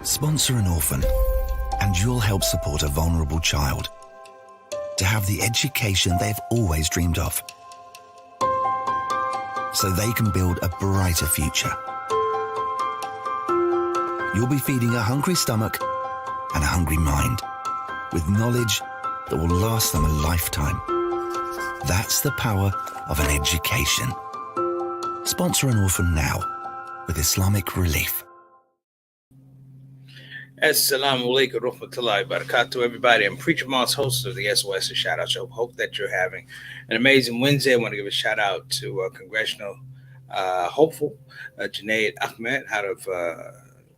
Sponsor an orphan, and you'll help support a vulnerable child to have the education they've always dreamed of, so they can build a brighter future. You'll be feeding a hungry stomach and a hungry mind with knowledge that will last them a lifetime. That's the power of an education. Sponsor an orphan now with Islamic Relief. Assalamu alaikum warahmatullahi wabarakatuh, everybody. I'm Preacher Moss, host of the SOS and ShOUT show. Hope that you're having an amazing Wednesday. I want to give a shout out to congressional hopeful Junaid Ahmed out of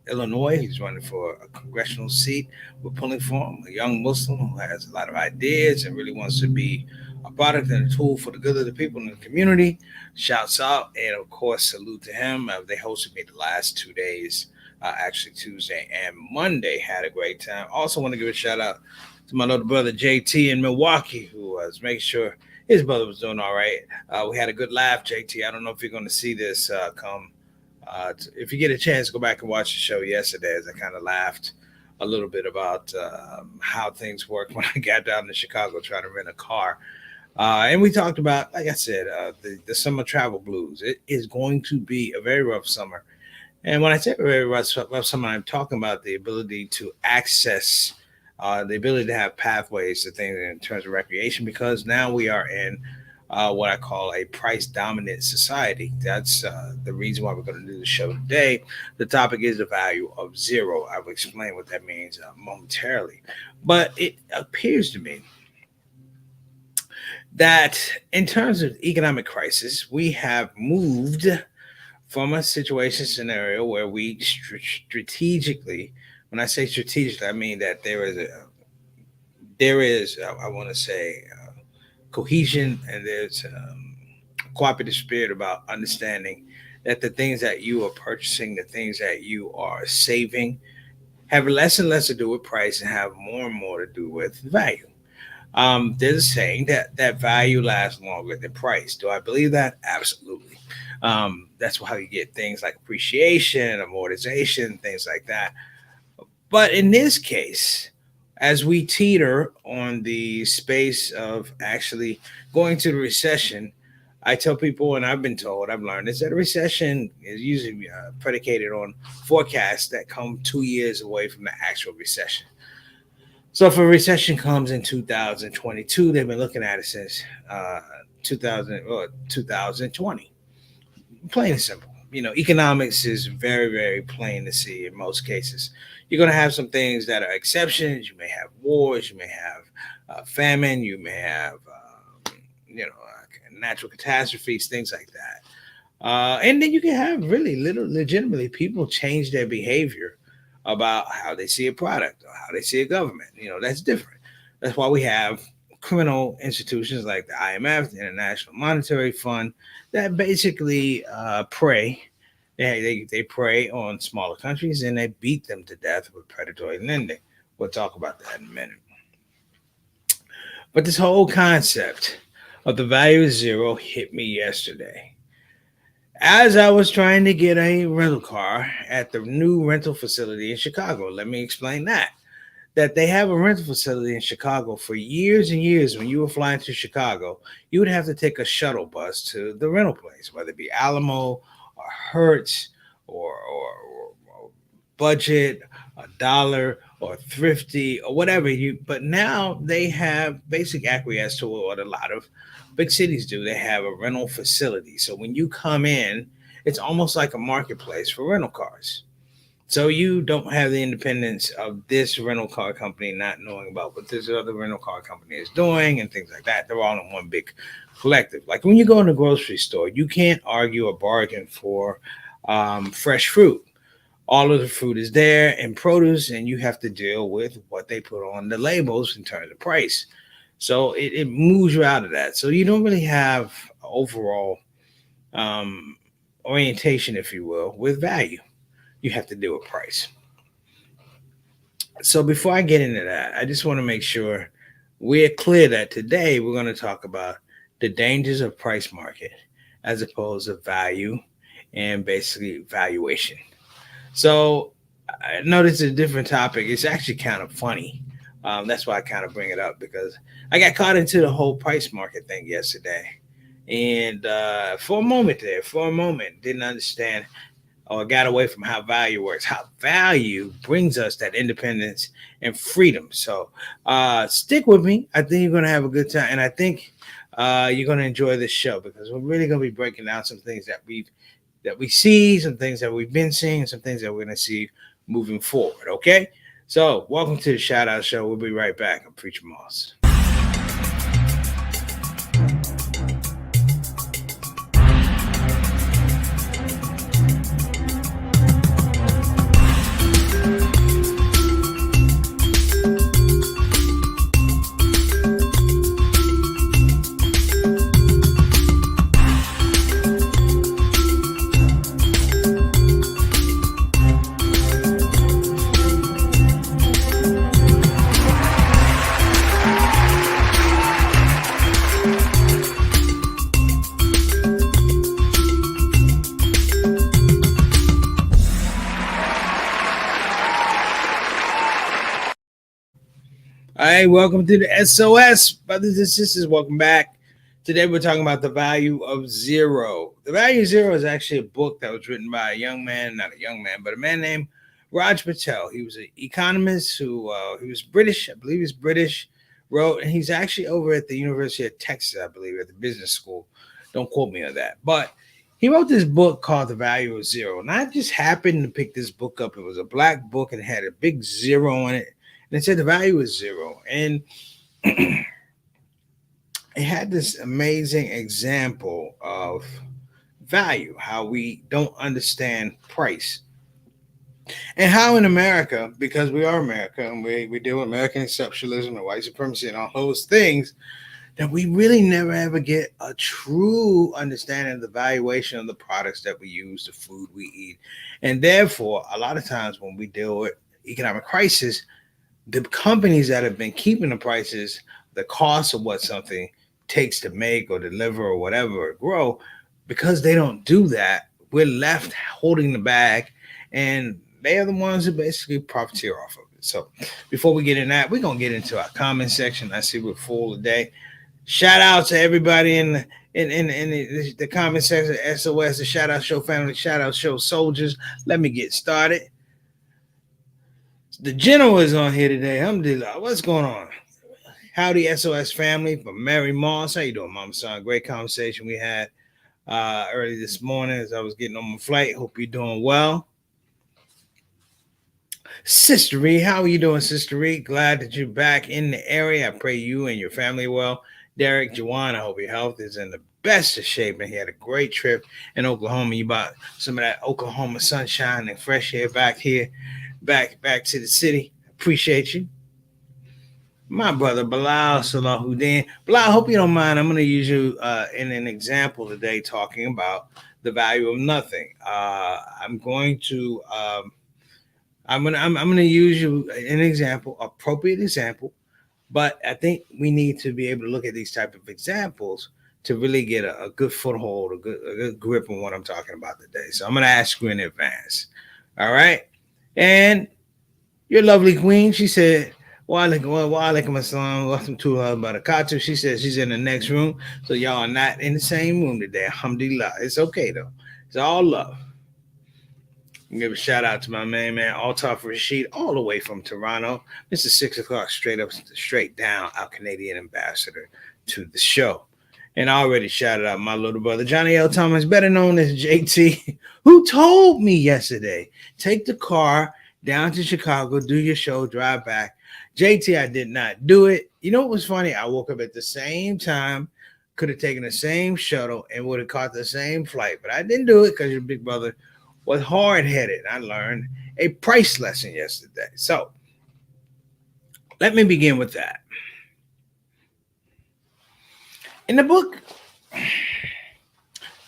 Illinois. He's running for a congressional seat. We're pulling for him, a young Muslim who has a lot of ideas and really wants to be a product and a tool for the good of the people in the community. Shouts out, and of course, salute to him. They hosted me the last 2 days. Actually Tuesday and Monday. Had a great time. Also want to give a shout out to my little brother JT in Milwaukee, who was making sure his brother was doing all right. We had a good laugh, JT. I don't know if you're going to see this if you get a chance, go back and watch the show yesterday, as I kind of laughed a little bit about how things work when I got down to Chicago trying to rent a car. And we talked about, like I said, the summer travel blues. It is going to be a very rough summer. And when I say very rough summer, I'm talking about the ability to access, the ability to have pathways to things in terms of recreation, because now we are in what I call a price-dominant society. That's the reason why we're going to do the show today. The topic is the value of zero. I will explain what that means momentarily. But it appears to me that in terms of economic crisis, we have moved from a situation scenario where we strategically, when I say strategically, I mean that there is I want to say cohesion, and there's cooperative spirit about understanding that the things that you are purchasing, the things that you are saving, have less and less to do with price and have more and more to do with value. There's a saying that value lasts longer than price. Do I believe that? Absolutely. That's how you get things like appreciation, amortization, things like that. But in this case, as we teeter on the space of actually going to the recession, I tell people, and I've been told, I've learned, is that a recession is usually predicated on forecasts that come 2 years away from the actual recession. So if a recession comes in 2022, they've been looking at it since 2020. Plain and simple. You know, economics is very, very plain to see in most cases. You're going to have some things that are exceptions. You may have wars. You may have famine. You may have, natural catastrophes, things like that. And then you can have really legitimately people change their behavior about how they see a product or how they see a government. You know, that's different. That's why we have criminal institutions like the IMF, the International Monetary Fund, that basically prey. They prey on smaller countries and they beat them to death with predatory lending. We'll talk about that in a minute. But this whole concept of the value of zero hit me yesterday. As I was trying to get a rental car at the new rental facility in Chicago. Let me explain that they have a rental facility in Chicago for years and years. When you were flying to Chicago, you would have to take a shuttle bus to the rental place, whether it be Alamo or Hertz or Budget, a Dollar or Thrifty or whatever. But now they have basic acquiesce to what a lot of big cities do. They have a rental facility. So when you come in, it's almost like a marketplace for rental cars. So you don't have the independence of this rental car company not knowing about what this other rental car company is doing and things like that. They're all in one big collective. Like when you go in a grocery store, you can't argue or bargain for fresh fruit. All of the fruit is there and produce, and you have to deal with what they put on the labels in terms of price. So it moves you out of that. So you don't really have overall orientation, if you will, with value. You have to deal with price. So before I get into that, I just want to make sure we're clear that today we're going to talk about the dangers of price market as opposed to value and basically valuation. So I know this is a different topic. It's actually kind of funny. That's why I kind of bring it up because I got caught into the whole price market thing yesterday. And for a moment, didn't understand or got away from how value works, how value brings us that independence and freedom. So stick with me. I think you're going to have a good time. And I think you're going to enjoy this show because we're really going to be breaking down some things that we see, some things that we've been seeing, some things that we're going to see moving forward. Okay. So welcome to the Shout Out Show. We'll be right back. I'm Preacher Moss. All right, welcome to the SOS, brothers and sisters. Welcome back. Today we're talking about the value of zero. The value of zero is actually a book that was written by a young man, not a young man, but a man named Raj Patel. He was an economist who he was British, I believe he's British. Wrote, and he's actually over at the University of Texas, I believe, at the business school. Don't quote me on that, but he wrote this book called The Value of Zero. And I just happened to pick this book up. It was a black book and it had a big zero on it. And it said the value is zero. And it had this amazing example of value, how we don't understand price. And how in America, because we are America and we deal with American exceptionalism and white supremacy and all those things, that we really never ever get a true understanding of the valuation of the products that we use, the food we eat. And therefore, a lot of times when we deal with economic crisis, the companies that have been keeping the prices, the cost of what something takes to make or deliver or whatever or grow, because they don't do that, we're left holding the bag, and they are the ones who basically profiteer off of it. So before we get in that, we're gonna get into our comment section. I see we're full today. Shout out to everybody in the comment section, SOS, the Shout Out Show family, Shout Out Show soldiers. Let me get started. The general is on here today. Alhamdulillah. What's going on? Howdy, SOS family from Mary Moss. How you doing, Mama Son? Great conversation we had early this morning as I was getting on my flight. Hope you're doing well. Sister Ree, how are you doing, Sister Ree? Glad that you're back in the area. I pray you and your family well. Derek, Jawan, I hope your health is in the best of shape and he had a great trip in Oklahoma. You brought some of that Oklahoma sunshine and fresh air back here, back to the city. Appreciate you. My brother Bilal Salahuddin. Bilal, I hope you don't mind. I'm going to use you in an example today talking about the value of nothing. I'm going to use you an example, appropriate example, but I think we need to be able to look at these type of examples to really get a good foothold, a good grip on what I'm talking about today. So I'm going to ask you in advance. All right. And your lovely queen, she said, wa alaikum assalam, welcome to her barakatuh. She says she's in the next room. So y'all are not in the same room today. Alhamdulillah. It's okay though. It's all love. Give a shout out to my man, Altaf Rashid, all the way from Toronto. Mr. 6 o'clock, straight down, our Canadian ambassador to the show. And I already shouted out my little brother, Johnny L. Thomas, better known as JT, who told me yesterday, take the car down to Chicago, do your show, drive back. JT, I did not do it. You know what was funny? I woke up at the same time, could have taken the same shuttle, and would have caught the same flight. But I didn't do it because your big brother was hard-headed. I learned a price lesson yesterday. So let me begin with that. In the book,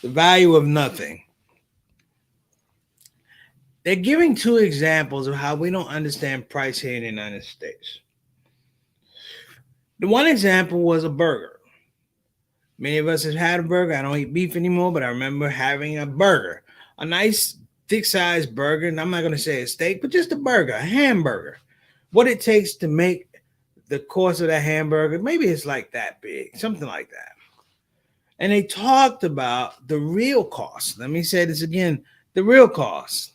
The Value of Nothing, they're giving two examples of how we don't understand price here in the United States. The one example was a burger. Many of us have had a burger. I don't eat beef anymore, but I remember having a burger, a nice thick size burger, and I'm not going to say a steak, but just a burger, a hamburger, what it takes to make the cost of that hamburger, maybe it's like that big, something like that. And they talked about the real cost. Let me say this again, the real cost,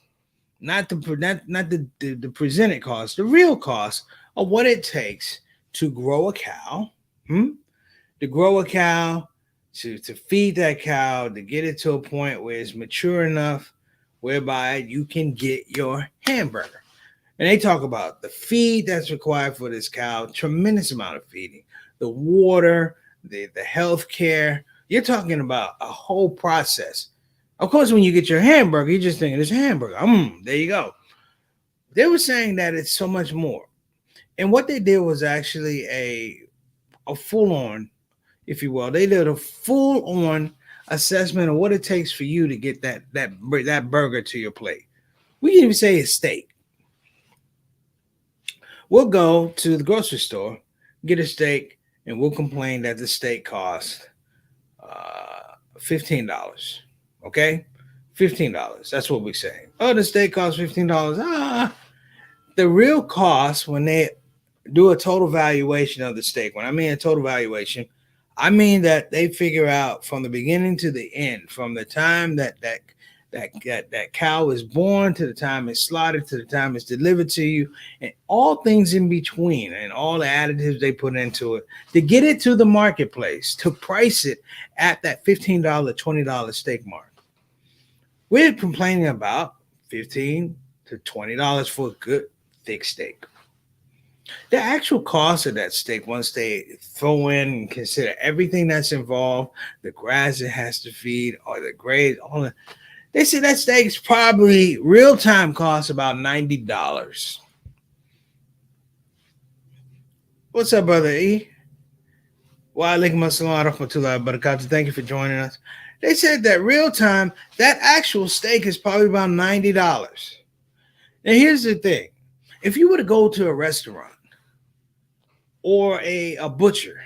not the presented cost, the real cost of what it takes to grow a cow, to grow a cow, to feed that cow, to get it to a point where it's mature enough whereby you can get your hamburger. And they talk about the feed that's required for this cow, tremendous amount of feeding, the water, the health care. You're talking about a whole process. Of course, when you get your hamburger, you're just thinking it's a hamburger. There you go. They were saying that it's so much more. And what they did was actually a full-on, if you will. They did a full-on assessment of what it takes for you to get that burger to your plate. We can even say it's steak. We'll go to the grocery store, get a steak, and we'll complain that the steak costs $15. Okay? $15. That's what we say. Oh, the steak costs $15. The real cost when they do a total valuation of the steak, when I mean a total valuation, I mean that they figure out from the beginning to the end, from the time that cow is born to the time it's slaughtered to the time it's delivered to you, and all things in between, and all the additives they put into it to get it to the marketplace, to price it at that $15, $20 steak mark. We're complaining about $15 to $20 for a good thick steak. The actual cost of that steak, once they throw in and consider everything that's involved, the grass it has to feed, or the grade, all that, they say that steak's probably real-time costs about $90. What's up, Brother E? Wa alaikum assalam wa rahmatullahi wa barakatuh. Thank you for joining us. They said that real-time, that actual steak is probably about $90. Now, here's the thing. If you were to go to a restaurant or a butcher,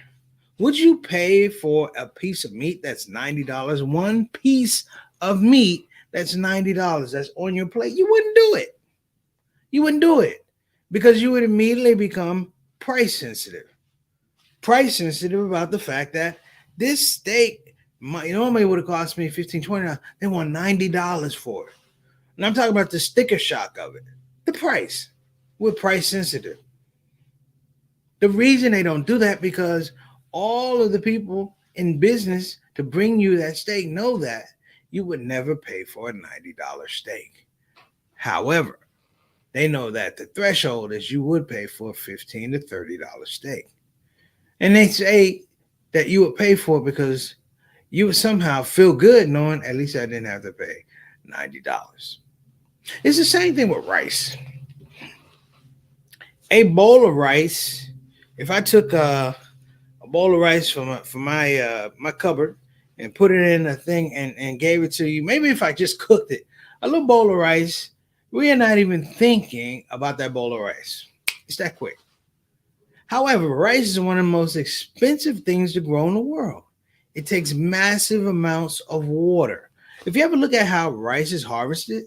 would you pay for a piece of meat that's $90? One piece of meat that's $90 that's on your plate? You wouldn't do it. You wouldn't do it because you would immediately become price sensitive. Price sensitive about the fact that this steak normally would have cost me $15, $20. They want $90 for it. And I'm talking about the sticker shock of it. The price. We're price sensitive. The reason they don't do that because all of the people in business to bring you that steak know that you would never pay for a $90 steak. However, they know that the threshold is you would pay for a $15 to $30 steak. And they say that you would pay for it because you would somehow feel good knowing at least I didn't have to pay $90. It's the same thing with rice. A bowl of rice, if I took a bowl of rice from my cupboard and put it in a thing and gave it to you, maybe if I just cooked it, a little bowl of rice, we are not even thinking about that bowl of rice. It's that quick. However, rice is one of the most expensive things to grow in the world. It takes massive amounts of water. If you ever look at how rice is harvested,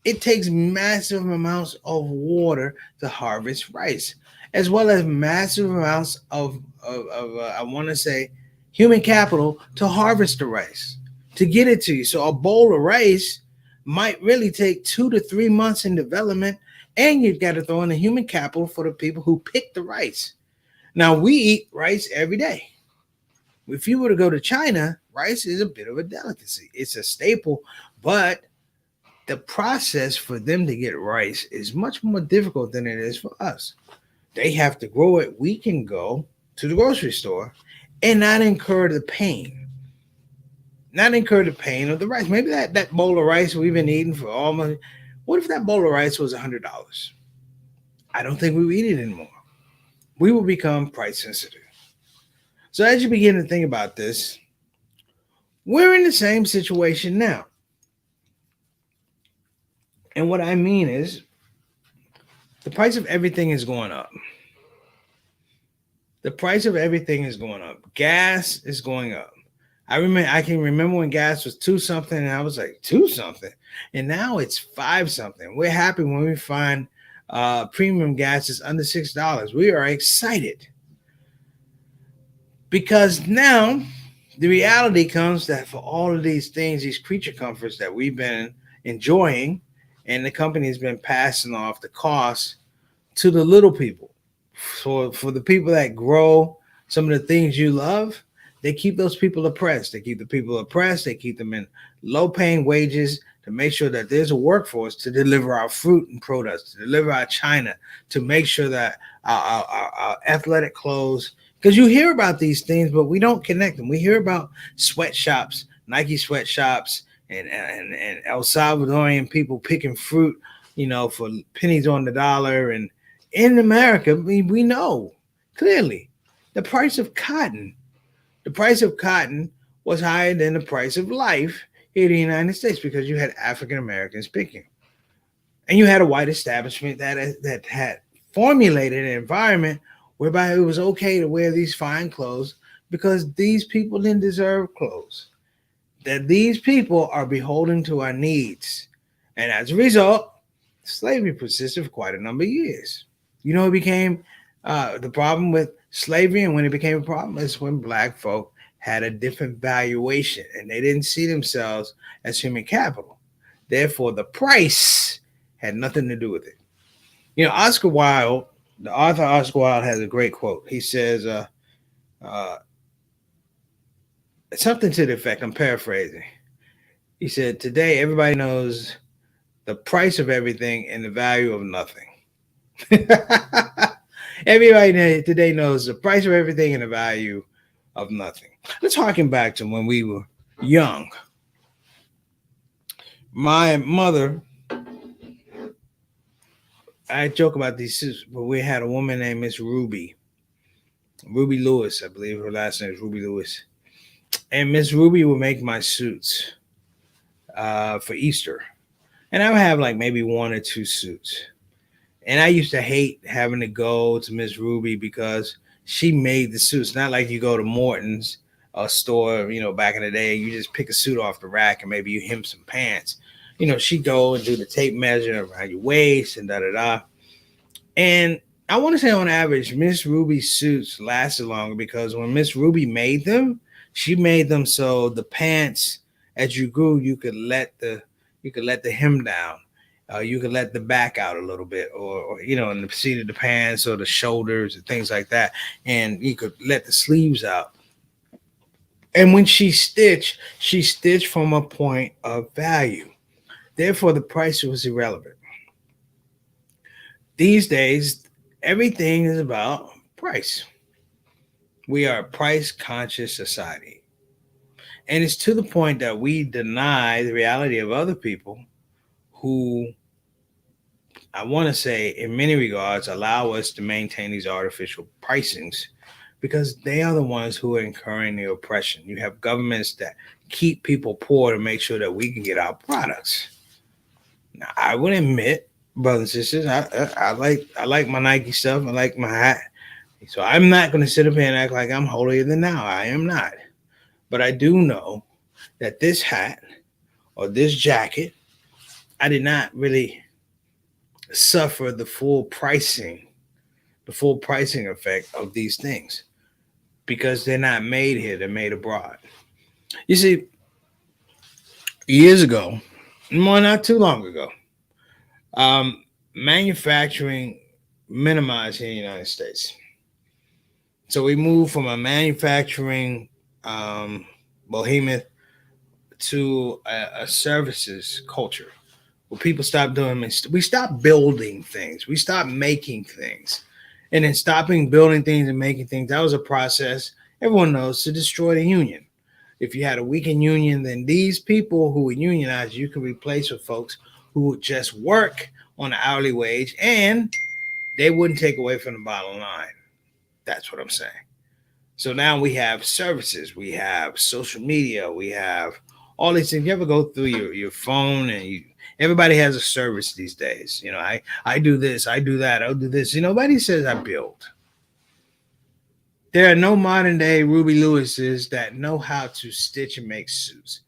it takes massive amounts of water to harvest rice, as well as massive amounts of I want to say, human capital to harvest the rice, to get it to you. So a bowl of rice might really take 2 to 3 months in development, and you've got to throw in the human capital for the people who pick the rice. Now, we eat rice every day. If you were to go to China, rice is a bit of a delicacy. It's a staple, but the process for them to get rice is much more difficult than it is for us. They have to grow it. We can go to the grocery store and not incur the pain. Not incur the pain of the rice. Maybe that bowl of rice we've been eating for almost, what if that bowl of rice was $100? I don't think we would eat it anymore. We will become price sensitive. So as you begin to think about this, we're in the same situation now. And what I mean is the price of everything is going up. The price of everything is going up. Gas is going up. I can remember when gas was two something, and I was like two something, and now it's five something. We're happy when we find premium gas is under $6. We are excited because now the reality comes that for all of these things, these creature comforts that we've been enjoying, and the company has been passing off the cost to the little people. For the people that grow some of the things you love, they keep those people oppressed. They keep the people oppressed. They keep them in low paying wages to make sure that there's a workforce to deliver our fruit and produce, to deliver our china, to make sure that our athletic clothes, because you hear about these things, but we don't connect them. We hear about sweatshops, Nike sweatshops, and El Salvadorian people picking fruit, for pennies on the dollar. And in America, we know clearly the price of cotton. The price of cotton was higher than the price of life here in the United States because you had African Americans picking, and you had a white establishment that had formulated an environment whereby it was okay to wear these fine clothes because these people didn't deserve clothes. That these people are beholden to our needs, and as a result, slavery persisted for quite a number of years. It became the problem with slavery, and when it became a problem is when black folk had a different valuation and they didn't see themselves as human capital. Therefore, the price had nothing to do with it. Oscar Wilde, the author Oscar Wilde, has a great quote. He says uh, something to the effect, I'm paraphrasing. He said, "Today, everybody knows the price of everything and the value of nothing." Everybody today knows the price of everything and the value of nothing. Let's harken back to when we were young. My mother, I joke about these suits, but we had a woman named Miss Ruby Lewis, I believe her last name is Ruby Lewis. And Miss Ruby would make my suits for Easter. And I would have like maybe one or two suits. And I used to hate having to go to Miss Ruby because she made the suits. Not like you go to Morton's store, back in the day, you just pick a suit off the rack and maybe you hem some pants. She'd go and do the tape measure around your waist and da da da. And I want to say on average, Miss Ruby's suits lasted longer because when Miss Ruby made them, she made them so the pants, as you grew, you could let the hem down. You could let the back out a little bit, or in the seat of the pants or the shoulders and things like that, and you could let the sleeves out. And when she stitched from a point of value. Therefore, the price was irrelevant. These days, everything is about price. We are a price conscious society. And it's to the point that we deny the reality of other people who, I want to say, in many regards, allow us to maintain these artificial pricings because they are the ones who are incurring the oppression. You have governments that keep people poor to make sure that we can get our products. Now, I would admit, brothers and sisters, I like my Nike stuff. I like my hat. So I'm not going to sit up here and act like I'm holier than thou. I am not. But I do know that this hat or this jacket, I did not really suffer the full pricing effect of these things because they're not made here. They're made abroad. You see, years ago, more not too long ago, manufacturing minimized here in the United States. So we moved from a manufacturing behemoth to a services culture where people stopped doing. We stopped building things. We stopped making things, and then stopping building things and making things. That was a process. Everyone knows to destroy the union. If you had a weakened union, then these people who were unionized, you could replace with folks who would just work on an hourly wage, and they wouldn't take away from the bottom line. That's what I'm saying. So now we have services, we have social media, we have all these things. You ever go through your phone and everybody has a service these days. I do this, I do that, I'll do this. Nobody says I build. There are no modern day Ruby Lewises that know how to stitch and make suits.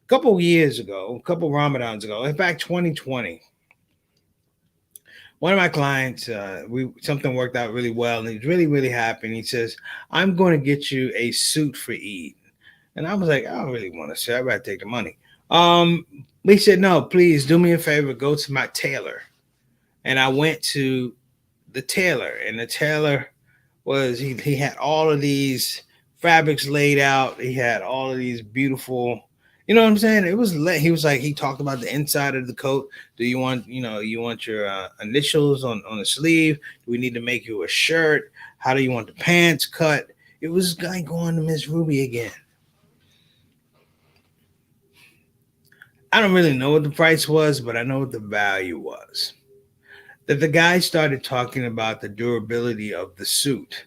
A couple years ago, a couple Ramadans ago, in fact, 2020, one of my clients, we something worked out really well, and he's really, really happy. And he says, "I'm going to get you a suit for Eid." And I was like, "I don't really want to say. I'd rather take the money." Um, he said, "No, please do me a favor. Go to my tailor." And I went to the tailor, and the tailor was he had all of these fabrics laid out. He had all of these beautiful, you know what I'm saying? It was he was like he talked about the inside of the coat. Do you want you want your initials on the sleeve? Do we need to make you a shirt? How do you want the pants cut? It was like going to Miss Ruby again. I don't really know what the price was, but I know what the value was. That the guy started talking about the durability of the suit.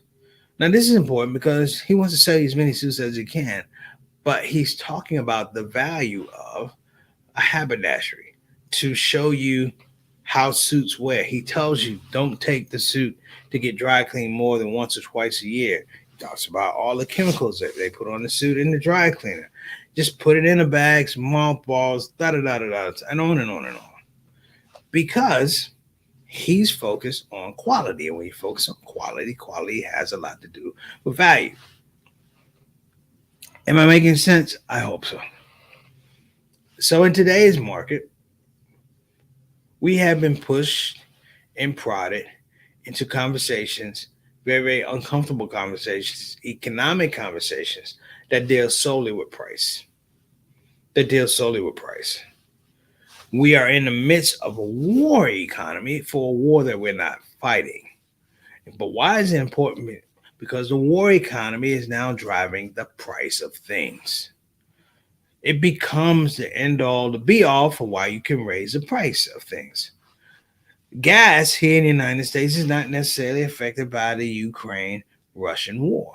Now, this is important because he wants to sell you as many suits as he can, but he's talking about the value of a haberdashery to show you how suits wear. He tells you don't take the suit to get dry cleaned more than once or twice a year. He talks about all the chemicals that they put on the suit in the dry cleaner. Just put it in a bag, some mothballs, da da da da da, and on and on and on. Because he's focused on quality. And when you focus on quality, quality has a lot to do with value. Am I making sense? I hope so. So, in today's market, we have been pushed and prodded into conversations, very, very uncomfortable conversations, economic conversations that deal solely with price. That deal solely with price. We are in the midst of a war economy for a war that we're not fighting. But why is it important? Because the war economy is now driving the price of things. It becomes the end all, the be all for why you can raise the price of things. Gas here in the United States is not necessarily affected by the Ukraine Russian war.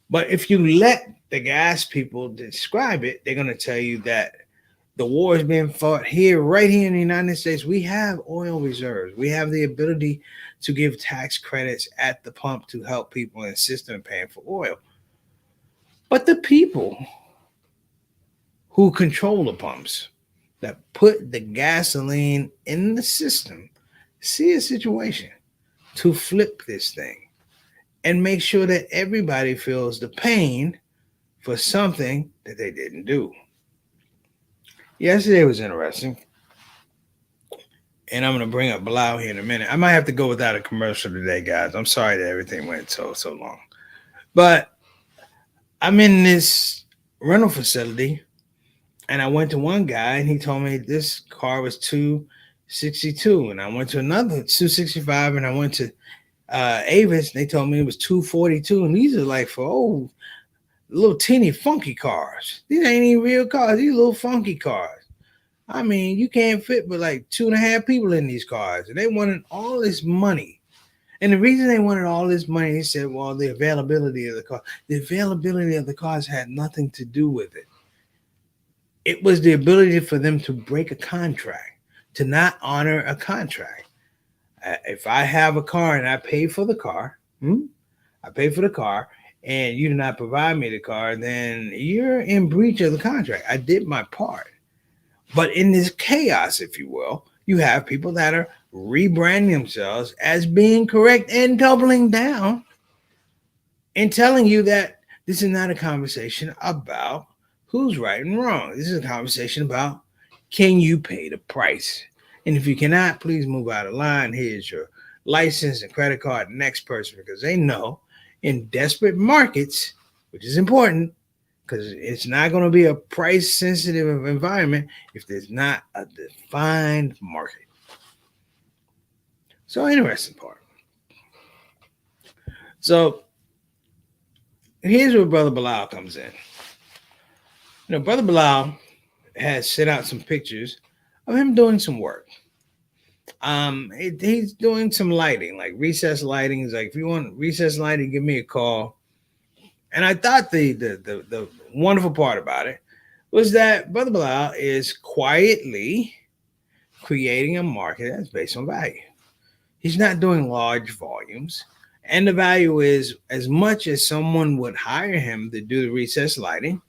But if you let the gas people describe it, they're going to tell you that the war is being fought here, right here in the United States. We have oil reserves. We have the ability to give tax credits at the pump to help people insist on paying for oil. But the people who control the pumps that put the gasoline in the system see a situation to flip this thing and make sure that everybody feels the pain for something that they didn't do. Yesterday was interesting, and I'm going to bring up Bilal here in a minute. I might have to go without a commercial today, guys. I'm sorry that everything went so long. But I'm in this rental facility, and I went to one guy, and he told me this car was $262, and I went to another $265, and I went to Avis, and they told me it was $242, and these are like for little teeny funky cars. These ain't even real cars. These little funky cars. I mean, you can't fit but like 2.5 people in these cars. And they wanted all this money. And the reason they wanted all this money, they said, well, the availability of the car. The availability of the cars had nothing to do with it. It was the ability for them to break a contract, to not honor a contract. If I have a car and I pay for the car, and you do not provide me the car, then you're in breach of the contract. I did my part. But in this chaos, if you will, you have people that are rebranding themselves as being correct and doubling down and telling you that this is not a conversation about who's right and wrong. This is a conversation about, can you pay the price? And if you cannot, please move out of line. Here's your license and credit card, next person, because they know in desperate markets, which is important, because it's not going to be a price sensitive environment if there's not a defined market. So, interesting part. So, here's where Brother Bilal comes in. Brother Bilal has sent out some pictures of him doing some work. He's doing some lighting, like recess lighting. He's like, if you want recess lighting, give me a call. And I thought the wonderful part about it was that Brother Bilal is quietly creating a market that's based on value. He's not doing large volumes, And the value is, as much as someone would hire him to do the recess lighting,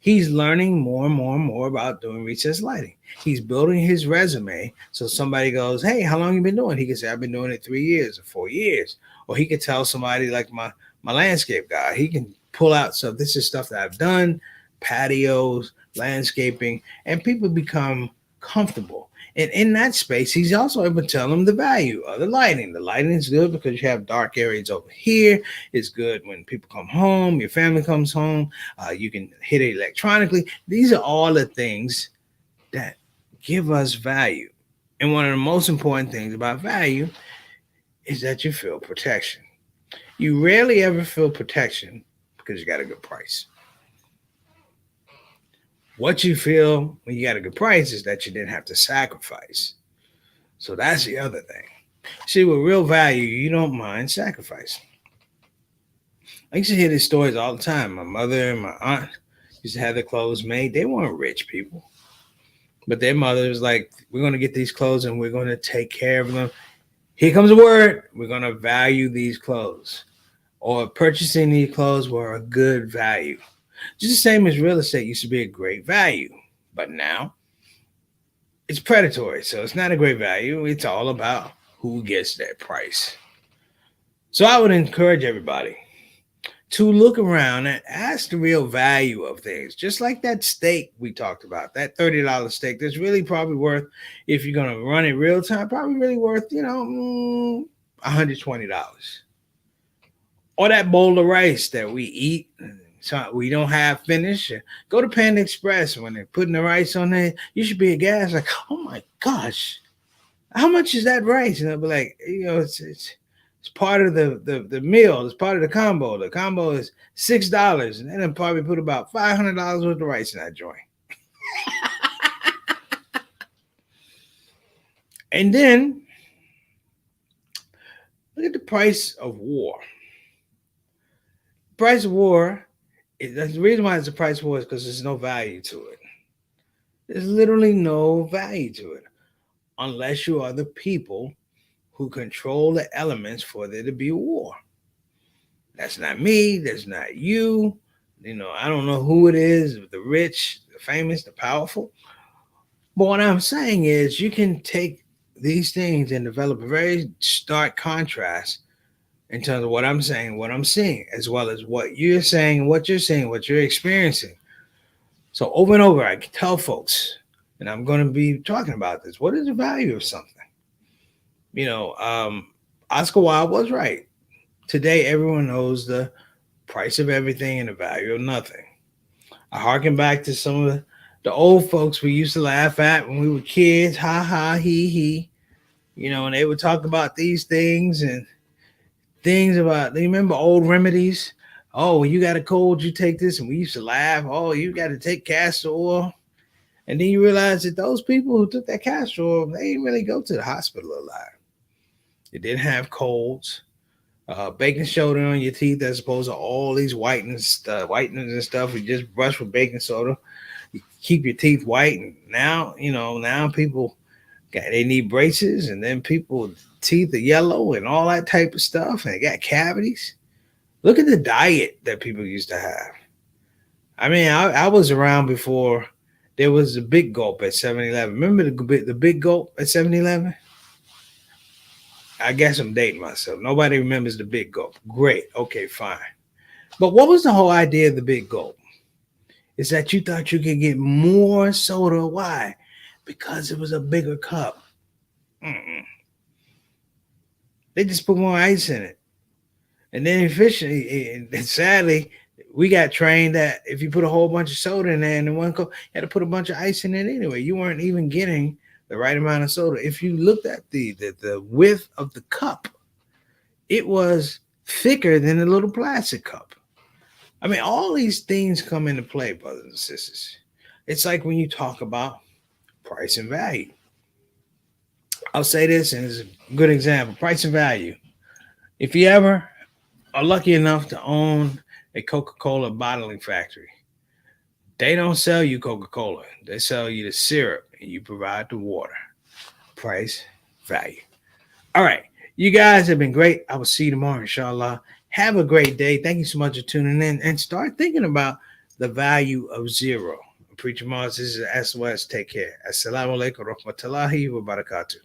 he's learning more and more and more about doing recess lighting. He's building his resume. So somebody goes, "Hey, how long you been doing?" He can say, "I've been doing it 3 years or 4 years." Or he could tell somebody like my landscape guy. He can pull out stuff. This is stuff that I've done, patios, landscaping, and people become comfortable. And in that space, he's also able to tell them the value of the lighting. The lighting is good because you have dark areas over here. It's good when people come home, your family comes home. You can hit it electronically. These are all the things that give us value. And one of the most important things about value is that you feel protection. You rarely ever feel protection because you got a good price. What you feel when you got a good price is that you didn't have to sacrifice. So that's the other thing. See, with real value, you don't mind sacrificing. I used to hear these stories all the time. My mother and my aunt used to have their clothes made. They weren't rich people, but their mother was like, "We're going to get these clothes and we're going to take care of them. Here comes a word. We're going to value these clothes." Or purchasing these clothes were a good value. Just the same as real estate used to be a great value, but now it's predatory. So it's not a great value. It's all about who gets that price. So I would encourage everybody to look around and ask the real value of things. Just like that steak we talked about, that $30 steak that's really probably worth, if you're going to run it real time, probably really worth, $120. Or that bowl of rice that we eat, so we don't have finished. Go to Panda Express when they're putting the rice on there. You should be aghast, like, "Oh my gosh, how much is that rice?" And I'll be like, it's part of the meal. It's part of the combo. The combo is $6, and then they'll probably put about $500 worth of rice in that joint. And then look at the price of war. Price of war. That's the reason why it's the price of war is because there's no value to it. There's literally no value to it unless you are the people who control the elements for there to be a war. That's not me. That's not you. I don't know who it is, the rich, the famous, the powerful. But what I'm saying is you can take these things and develop a very stark contrast in terms of what I'm saying, what I'm seeing, as well as what you're saying, what you're seeing, what you're experiencing. So over and over, I can tell folks, and I'm going to be talking about this. What is the value of something? Oscar Wilde was right. Today, everyone knows the price of everything and the value of nothing. I harken back to some of the old folks we used to laugh at when we were kids. Ha ha, he. And they would talk about these things and things about, do you remember old remedies? Oh, when you got a cold, you take this, and we used to laugh. Oh, you got to take castor oil. And then you realize that those people who took that castor oil, they didn't really go to the hospital a lot. They didn't have colds. Baking soda on your teeth as opposed to all these whitenings and stuff. You just brush with baking soda. You keep your teeth white. And now people they need braces, and then people teeth are yellow and all that type of stuff, and they got cavities. Look at the diet that people used to have. I mean, I was around before there was a Big Gulp at 7-Eleven. Remember the Big Gulp at 7-Eleven? I guess I'm dating myself. Nobody remembers the Big Gulp. Great. Okay, fine. But what was the whole idea of the Big Gulp? Is that you thought you could get more soda. Why? Because it was a bigger cup. Mm-mm. They just put more ice in it. And then efficiently, and sadly, we got trained that if you put a whole bunch of soda in there in one cup, you had to put a bunch of ice in it anyway. You weren't even getting the right amount of soda. If you looked at the width of the cup, it was thicker than a little plastic cup. I mean, all these things come into play, brothers and sisters. It's like when you talk about price and value. I'll say this, and it's a good example. Price and value. If you ever are lucky enough to own a Coca-Cola bottling factory, they don't sell you Coca-Cola. They sell you the syrup, and you provide the water. Price, value. All right. You guys have been great. I will see you tomorrow, inshallah. Have a great day. Thank you so much for tuning in and start thinking about the value of zero. Preacher Mars, this is SOS. Take care. Assalamu alaikum wa rahmatullahi wa barakatuh.